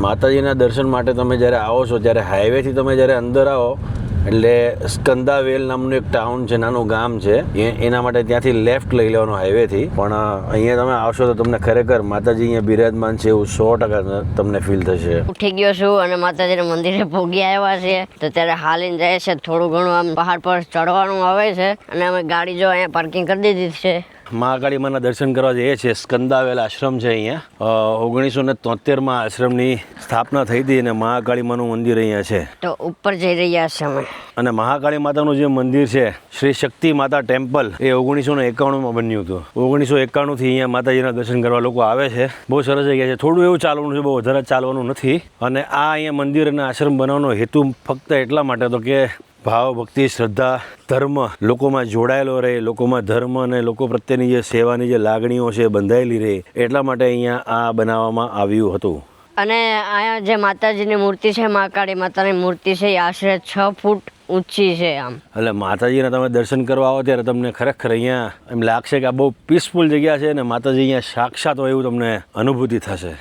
માતાજીના દર્શન માટે તમે જ્યારે આવો છો ત્યારે હાઈવેથી તમે જ્યારે અંદર આવો એટલે સ્કંદાવેલ નામનું એક ટાઉન છે, નાનું ગામ છે, એના માટે ત્યાંથી લેફ્ટ લઈ લેવાનો હાઈવેથી. પણ અહીંયા તમે આવશો તો તમને ખરેખર માતાજી અહીંયા બિરાજમાન છે એવું 100% તમને ફીલ થશે. ઉઠી ગયો છું અને માતાજીના મંદિરે પહોંચી આવ્યા છે. તો ત્યારે હાલીને જાય છે, થોડું ઘણું આમ પહાડ પર ચડવાનું આવે છે અને અમે ગાડી જો અહીંયા પાર્કિંગ કરી દીધી છે. મહાકાળી માના દર્શન કરવા જઈએ છીએ. સ્કંદાવેલ આશ્રમ છે અહીંયા. 1973માં આશ્રમની સ્થાપના થઈ હતી અને મહાકાળી માનું મંદિર અહીંયા છે. તો ઉપર જઈ રહ્યા છે અમે. અને મહાકાળી માતાનું જે મંદિર છે શ્રી શક્તિ માતા ટેમ્પલ એ 1991માં બન્યું હતું. 1991થી અહીંયા માતાજીના દર્શન કરવા લોકો આવે છે. બહુ સરસ જગ્યા છે. થોડું એવું ચાલવાનું છે, બહુ વધારે ચાલવાનું નથી. અને આ અહીંયા મંદિર અને આશ્રમ બનાવવાનો હેતુ ફક્ત એટલા માટે હતો કે ભાવ, ભક્તિ, શ્રદ્ધા, ધર્મ લોકોમાં જોડાયેલો રહે, લોકોમાં ધર્મ અને લોકો પ્રત્યેની જે સેવાની જે લાગણીઓ છે બંધાયેલી રહે, એટલા માટે અહીંયા આ બનાવવામાં આવ્યું હતું. અને અહીંયા જે માતાજીની મૂર્તિ છે, મહાકાળી માતાની મૂર્તિ છે, એ આશરે 6 ફૂટ ઊંચી છે. આમ એટલે માતાજીના તમે દર્શન કરવા આવો ત્યારે તમને ખરેખર અહીંયા એમ લાગશે કે આ બહુ પીસફુલ જગ્યા છે અને માતાજી અહીંયા સાક્ષાત હોય એવું તમને અનુભૂતિ થશે.